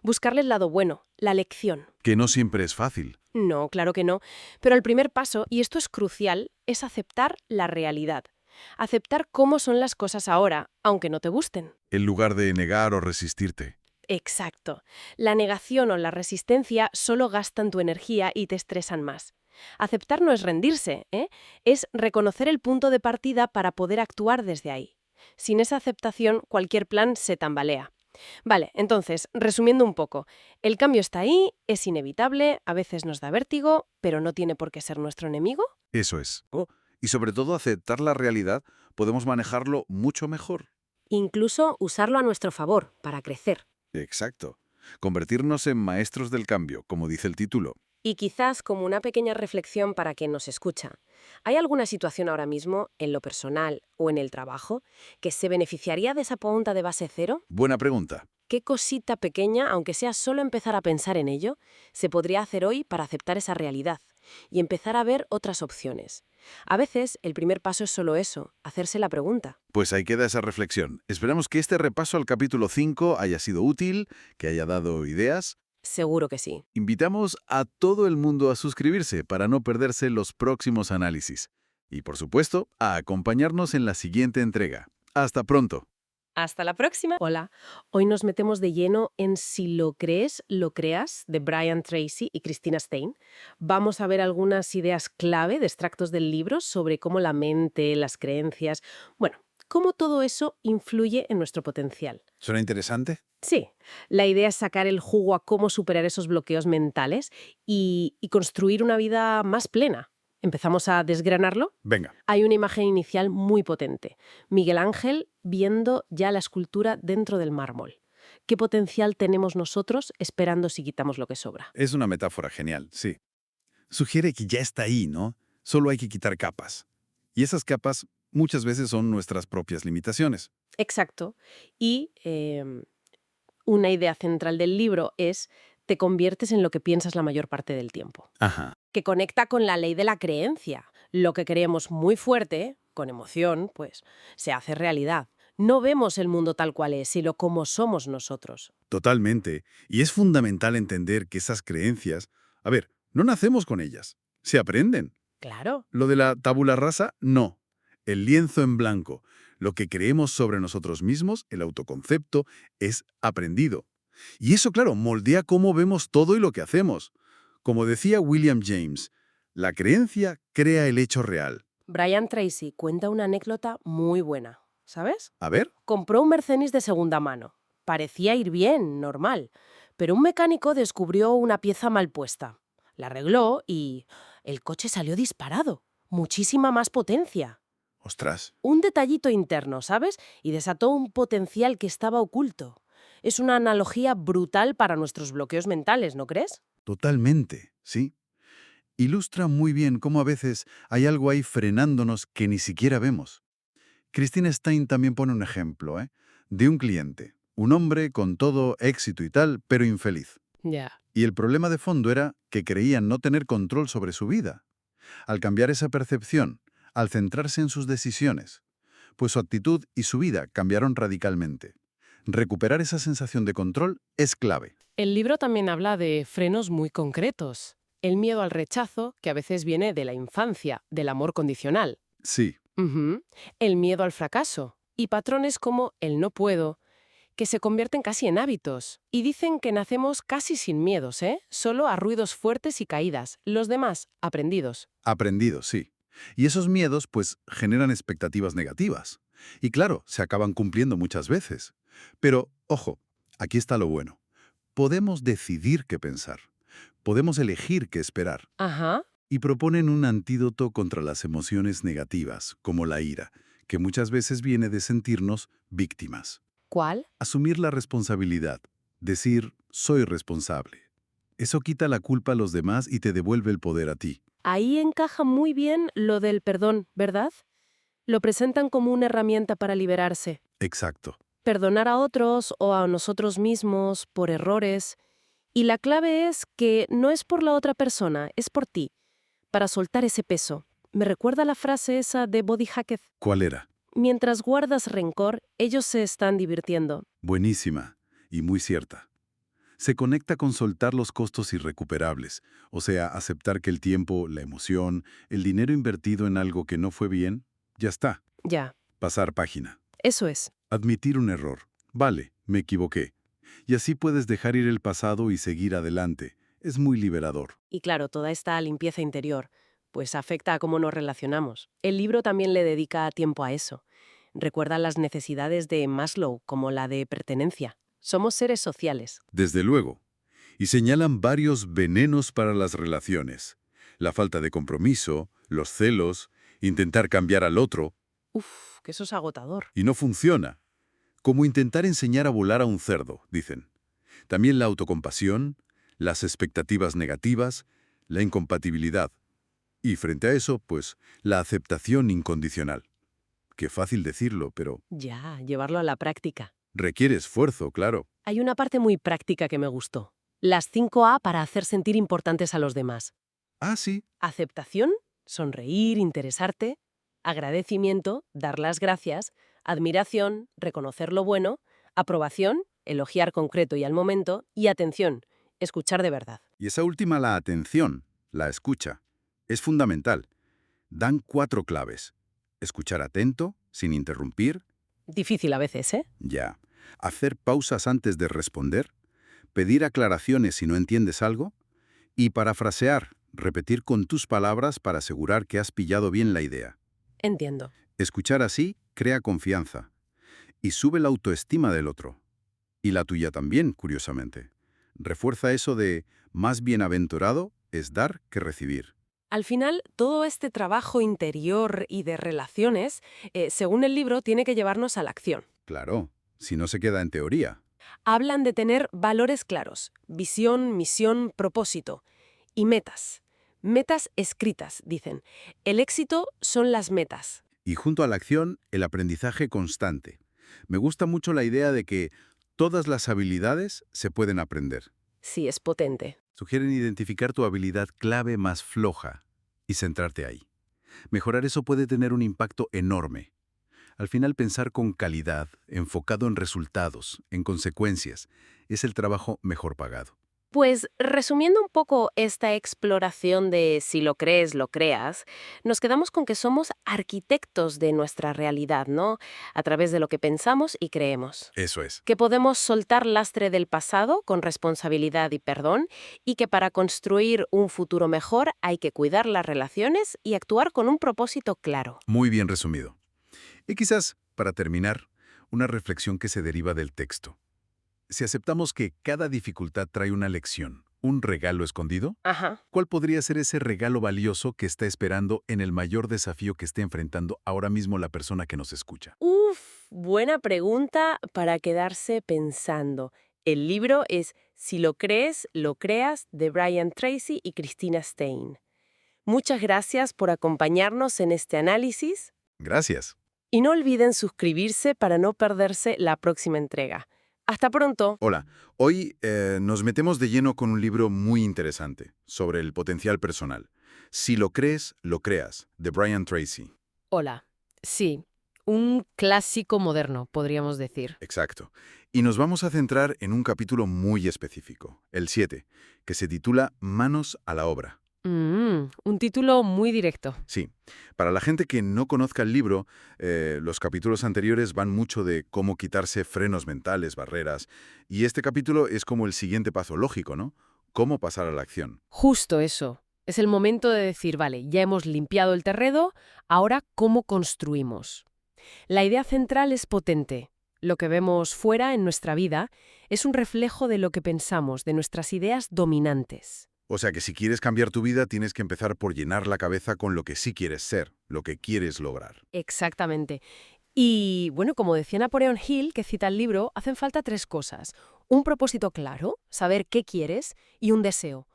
Buscarle el lado bueno, la lección. Que no siempre es fácil. No, claro que no. Pero el primer paso, y esto es crucial, es aceptar la realidad. Aceptar cómo son las cosas ahora, aunque no te gusten. En lugar de negar o resistirte. Exacto. La negación o la resistencia solo gastan tu energía y te estresan más. Aceptar no es rendirse, ¿eh? Es reconocer el punto de partida para poder actuar desde ahí. Sin esa aceptación, cualquier plan se tambalea. Vale, entonces, resumiendo un poco, el cambio está ahí, es inevitable, a veces nos da vértigo, pero no tiene por qué ser nuestro enemigo. Eso es. Y sobre todo aceptar la realidad, podemos manejarlo mucho mejor. Incluso usarlo a nuestro favor, para crecer. Exacto. Convertirnos en maestros del cambio, como dice el título. Y quizás como una pequeña reflexión para quien nos escucha. ¿Hay alguna situación ahora mismo, en lo personal o en el trabajo, que se beneficiaría de esa punta de base cero? Buena pregunta. ¿Qué cosita pequeña, aunque sea solo empezar a pensar en ello, se podría hacer hoy para aceptar esa realidad y empezar a ver otras opciones? A veces, el primer paso es solo eso, hacerse la pregunta. Pues ahí queda esa reflexión. Esperamos que este repaso al capítulo 5 haya sido útil, que haya dado ideas. Seguro que sí. Invitamos a todo el mundo a suscribirse para no perderse los próximos análisis. Y por supuesto, a acompañarnos en la siguiente entrega. Hasta pronto. Hasta la próxima. Hola, hoy nos metemos de lleno en Si lo crees, lo creas, de Brian Tracy y Christina Stein. Vamos a ver algunas ideas clave de extractos del libro sobre cómo la mente, las creencias, bueno, cómo todo eso influye en nuestro potencial. ¿Suena interesante? Sí, la idea es sacar el jugo a cómo superar esos bloqueos mentales y construir una vida más plena. ¿Empezamos a desgranarlo? Venga. Hay una imagen inicial muy potente. Miguel Ángel viendo ya la escultura dentro del mármol. ¿Qué potencial tenemos nosotros esperando si quitamos lo que sobra? Es una metáfora genial, sí. Sugiere que ya está ahí, ¿no? Solo hay que quitar capas. Y esas capas muchas veces son nuestras propias limitaciones. Exacto. Y una idea central del libro es te conviertes en lo que piensas la mayor parte del tiempo. Ajá. Que conecta con la ley de la creencia. Lo que creemos muy fuerte, con emoción, pues, se hace realidad. No vemos el mundo tal cual es, sino como somos nosotros. Totalmente. Y es fundamental entender que esas creencias, no nacemos con ellas, se aprenden. Claro. Lo de la tabula rasa, no. El lienzo en blanco, lo que creemos sobre nosotros mismos, el autoconcepto, es aprendido. Y eso, claro, moldea cómo vemos todo y lo que hacemos. Como decía William James, la creencia crea el hecho real. Brian Tracy cuenta una anécdota muy buena, ¿sabes? A ver, Compró un Mercedes de segunda mano. Parecía ir bien, normal. Pero un mecánico descubrió una pieza mal puesta. La arregló y el coche salió disparado. Muchísima más potencia. ostras, Un detallito interno, ¿sabes? Y desató un potencial que estaba oculto. Es una analogía brutal para nuestros bloqueos mentales, ¿no crees? Totalmente, sí. Ilustra muy bien cómo a veces hay algo ahí frenándonos que ni siquiera vemos. Christine Stein también pone un ejemplo, de un cliente, un hombre con todo éxito y tal, pero infeliz. Ya. Y el problema de fondo era que creía no tener control sobre su vida. Al cambiar esa percepción, al centrarse en sus decisiones, pues su actitud y su vida cambiaron radicalmente. Recuperar esa sensación de control es clave. El libro también habla de frenos muy concretos. El miedo al rechazo, que a veces viene de la infancia, del amor condicional. Sí, Ujú. El miedo al fracaso. Y patrones como el no puedo, que se convierten casi en hábitos. Y dicen que nacemos casi sin miedos, solo a ruidos fuertes y caídas. Los demás, aprendidos. aprendido, sí. Y esos miedos, pues, generan expectativas negativas. Y claro, se acaban cumpliendo muchas veces. Pero, ojo, aquí está lo bueno. Podemos decidir qué pensar. podemos elegir qué esperar. Ajá. Y proponen un antídoto contra las emociones negativas, como la ira, que muchas veces viene de sentirnos víctimas. ¿Cuál? Asumir la responsabilidad, decir, soy responsable. Eso quita la culpa a los demás y te devuelve el poder a ti. Ahí encaja muy bien lo del perdón, ¿verdad? Lo presentan como una herramienta para liberarse. Exacto. Perdonar a otros o a nosotros mismos por errores. Y la clave es que no es por la otra persona, es por ti. Para soltar ese peso. Me recuerda la frase esa de Bobby Hackett. ¿Cuál era? Mientras guardas rencor, ellos se están divirtiendo. Buenísima y muy cierta. Se conecta con soltar los costos irrecuperables, o sea, aceptar que el tiempo, la emoción, el dinero invertido en algo que no fue bien, ya está. Ya, Pasar página. eso es. Admitir un error. Vale, me equivoqué. Y así puedes dejar ir el pasado y seguir adelante. Es muy liberador. Y claro, toda esta limpieza interior, pues afecta a cómo nos relacionamos. El libro también le dedica tiempo a eso. Recuerda las necesidades de Maslow, como la de pertenencia. Somos seres sociales. Desde luego. Y señalan varios venenos para las relaciones. La falta de compromiso, los celos, intentar cambiar al otro, Uf, que eso es agotador. y no funciona. Como intentar enseñar a volar a un cerdo, dicen. También la autocompasión, las expectativas negativas, la incompatibilidad. Y frente a eso, pues, la aceptación incondicional. Qué fácil decirlo, pero Ya, llevarlo a la práctica. requiere esfuerzo, claro. Hay una parte muy práctica que me gustó. Las 5A para hacer sentir importantes a los demás. Ah, sí. Aceptación, sonreír, interesarte. Agradecimiento, dar las gracias. Admiración, reconocer lo bueno. Aprobación, elogiar concreto y al momento. Y atención, escuchar de verdad. Y esa última, la atención, la escucha, es fundamental. Dan 4 claves. Escuchar atento, sin interrumpir, Difícil a veces, ¿eh? ya. Hacer pausas antes de responder, pedir aclaraciones si no entiendes algo, y parafrasear, repetir con tus palabras para asegurar que has pillado bien la idea. Entiendo. Escuchar así crea confianza y sube la autoestima del otro. Y la tuya también, curiosamente. Refuerza eso de más bienaventurado es dar que recibir. Al final, todo este trabajo interior y de relaciones, según el libro, tiene que llevarnos a la acción. Claro, si no se queda en teoría. Hablan de tener valores claros, visión, misión, propósito y metas. Metas escritas, dicen. El éxito son las metas. Y junto a la acción, el aprendizaje constante. Me gusta mucho la idea de que todas las habilidades se pueden aprender. Sí, es potente. Sugieren identificar tu habilidad clave más floja y centrarte ahí. Mejorar eso puede tener un impacto enorme. Al final, pensar con calidad, enfocado en resultados, en consecuencias, es el trabajo mejor pagado. Pues resumiendo un poco esta exploración de si lo crees, lo creas, nos quedamos con que somos arquitectos de nuestra realidad, ¿no? A través de lo que pensamos y creemos. Eso es. Que podemos soltar lastre del pasado con responsabilidad y perdón, y que para construir un futuro mejor hay que cuidar las relaciones y actuar con un propósito claro. Muy bien resumido. Y quizás, para terminar, una reflexión que se deriva del texto. Si aceptamos que cada dificultad trae una lección, un regalo escondido, Ajá. ¿cuál podría ser ese regalo valioso que está esperando en el mayor desafío que esté enfrentando ahora mismo la persona que nos escucha? Buena pregunta para quedarse pensando. El libro es Si lo crees, lo creas, de Brian Tracy y Christina Stein. Muchas gracias por acompañarnos en este análisis Gracias. y no olviden suscribirse para no perderse la próxima entrega. Hasta pronto. Hola, hoy nos metemos de lleno con un libro muy interesante sobre el potencial personal. Si lo crees, lo creas, de Brian Tracy. Hola. Sí, un clásico moderno, podríamos decir. Exacto. Y nos vamos a centrar en un capítulo muy específico, el 7, que se titula Manos a la obra. Un título muy directo. Sí, para la gente que no conozca el libro, los capítulos anteriores van mucho de cómo quitarse frenos mentales, barreras, y este capítulo es como el siguiente paso lógico, ¿no? Cómo pasar a la acción. Justo eso. Es el momento de decir, vale, ya hemos limpiado el terreno, ahora ¿cómo construimos? La idea central es potente. Lo que vemos fuera en nuestra vida es un reflejo de lo que pensamos, de nuestras ideas dominantes. O sea que si quieres cambiar tu vida, tienes que empezar por llenar la cabeza con lo que sí quieres ser, lo que quieres lograr. Exactamente. Y bueno, como decía Napoleon Hill, que cita el libro, hacen falta 3 cosas. Un propósito claro, saber qué quieres, y un deseo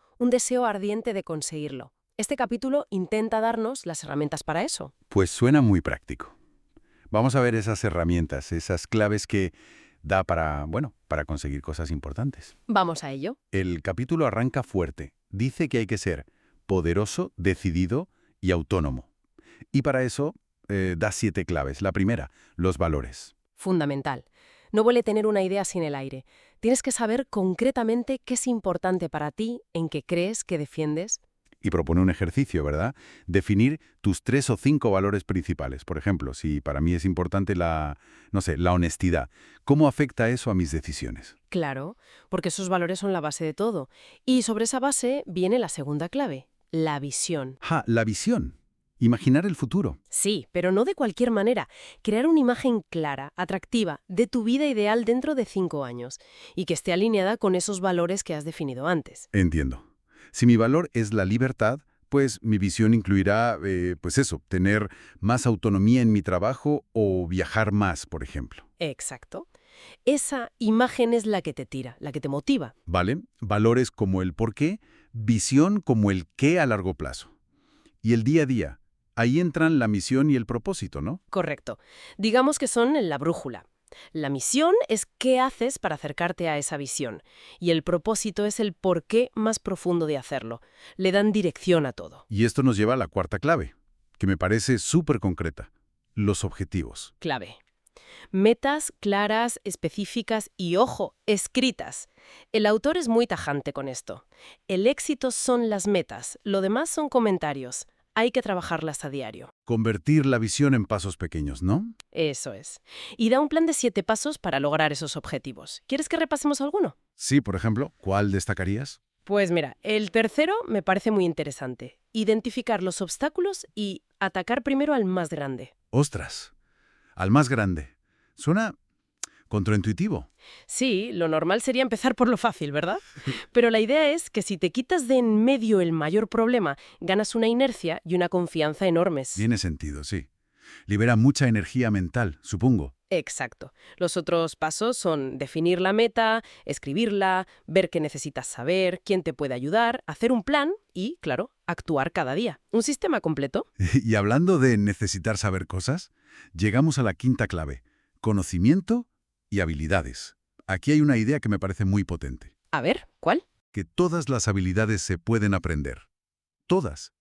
ardiente de conseguirlo. Este capítulo intenta darnos las herramientas para eso. Pues suena muy práctico. Vamos a ver esas herramientas, esas claves que da para, bueno, para conseguir cosas importantes. Vamos a ello. El capítulo arranca fuerte. Dice que hay que ser poderoso, decidido y autónomo. Y para eso da 7 claves. La primera, los valores. Fundamental. No vale tener una idea sin el aire. Tienes que saber concretamente qué es importante para ti, en qué crees, qué defiendes. Y propone un ejercicio, ¿verdad? Definir tus 3 o 5 valores principales. Por ejemplo, si para mí es importante la honestidad, ¿cómo afecta eso a mis decisiones? Claro, porque esos valores son la base de todo. Y sobre esa base viene la segunda clave, la visión. La visión. Imaginar el futuro. Sí, pero no de cualquier manera. Crear una imagen clara, atractiva, de tu vida ideal dentro de 5 años y que esté alineada con esos valores que has definido antes. Entiendo. Si mi valor es la libertad, pues mi visión incluirá, tener más autonomía en mi trabajo o viajar más, por ejemplo. Exacto. Esa imagen es la que te tira, la que te motiva. ¿Vale? Valores como el por qué, visión como el qué a largo plazo. Y el día a día. Ahí entran la misión y el propósito, ¿no? Correcto. Digamos que son la brújula. La misión es qué haces para acercarte a esa visión. Y el propósito es el porqué más profundo de hacerlo. Le dan dirección a todo. Y esto nos lleva a la cuarta clave, que me parece súper concreta. Los objetivos. Clave. Metas claras, específicas y, ojo, escritas. El autor es muy tajante con esto. El éxito son las metas, lo demás son comentarios. Hay que trabajarlas a diario. Convertir la visión en pasos pequeños, ¿no? Eso es. Y da un plan de 7 pasos para lograr esos objetivos. ¿Quieres que repasemos alguno? Sí, por ejemplo, ¿cuál destacarías? Pues mira, el tercero me parece muy interesante. Identificar los obstáculos y atacar primero al más grande. ¡Ostras! Al más grande. Suena contraintuitivo. Sí, lo normal sería empezar por lo fácil, ¿verdad? Pero la idea es que si te quitas de en medio el mayor problema, ganas una inercia y una confianza enormes. Tiene sentido, sí. Libera mucha energía mental, supongo. Exacto. Los otros pasos son definir la meta, escribirla, ver qué necesitas saber, quién te puede ayudar, hacer un plan y, claro, actuar cada día. Un sistema completo. Y hablando de necesitar saber cosas, llegamos a la quinta clave, conocimiento y habilidades. Aquí hay una idea que me parece muy potente. A ver, ¿cuál? Que todas las habilidades se pueden aprender. Todas.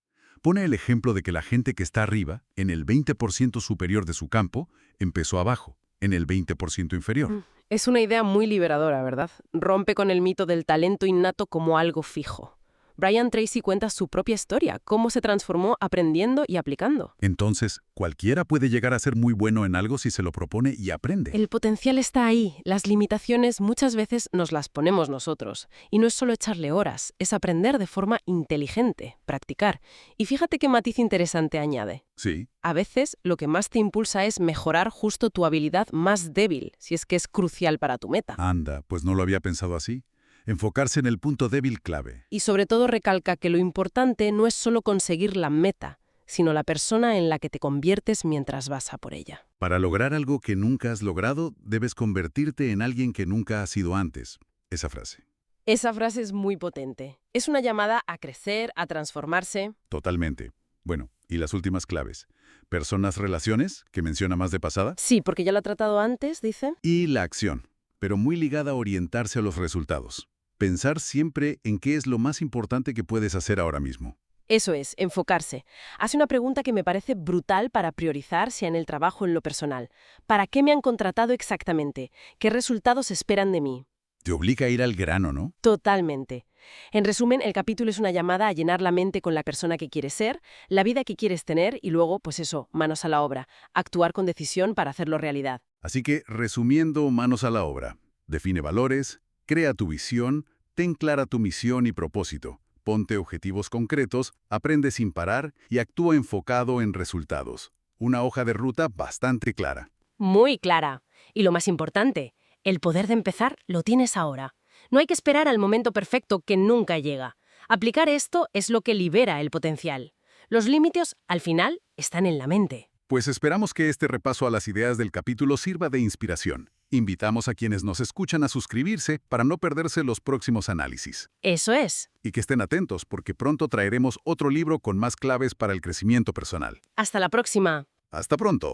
Pone el ejemplo de que la gente que está arriba, en el 20% superior de su campo, empezó abajo, en el 20% inferior. Es una idea muy liberadora, ¿verdad? Rompe con el mito del talento innato como algo fijo. Brian Tracy cuenta su propia historia, cómo se transformó aprendiendo y aplicando. Entonces, cualquiera puede llegar a ser muy bueno en algo si se lo propone y aprende. El potencial está ahí, las limitaciones muchas veces nos las ponemos nosotros. Y no es solo echarle horas, es aprender de forma inteligente, practicar. Y fíjate qué matiz interesante añade. Sí. A veces lo que más te impulsa es mejorar justo tu habilidad más débil, si es que es crucial para tu meta. Anda, pues no lo había pensado así. Enfocarse en el punto débil clave. Y sobre todo recalca que lo importante no es solo conseguir la meta, sino la persona en la que te conviertes mientras vas a por ella. Para lograr algo que nunca has logrado, debes convertirte en alguien que nunca has sido antes. Esa frase. Esa frase es muy potente. Es una llamada a crecer, a transformarse. Totalmente. Bueno, y las últimas claves. Personas, relaciones, que menciona más de pasada. Sí, porque ya lo ha tratado antes, dice. Y la acción, pero muy ligada a orientarse a los resultados. Pensar siempre en qué es lo más importante que puedes hacer ahora mismo. Eso es, enfocarse. Hace una pregunta que me parece brutal para priorizar, sea en el trabajo o en lo personal. ¿Para qué me han contratado exactamente? ¿Qué resultados esperan de mí? Te obliga a ir al grano, ¿no? Totalmente. En resumen, el capítulo es una llamada a llenar la mente con la persona que quieres ser, la vida que quieres tener y luego, pues eso, manos a la obra. Actuar con decisión para hacerlo realidad. Así que, resumiendo, manos a la obra. Define valores, crea tu visión, ten clara tu misión y propósito. Ponte objetivos concretos, aprende sin parar y actúa enfocado en resultados. Una hoja de ruta bastante clara. Muy clara. Y lo más importante, el poder de empezar lo tienes ahora. No hay que esperar al momento perfecto que nunca llega. Aplicar esto es lo que libera el potencial. Los límites, al final, están en la mente. Pues esperamos que este repaso a las ideas del capítulo sirva de inspiración. Invitamos a quienes nos escuchan a suscribirse para no perderse los próximos análisis. Eso es. Y que estén atentos porque pronto traeremos otro libro con más claves para el crecimiento personal. Hasta la próxima. Hasta pronto.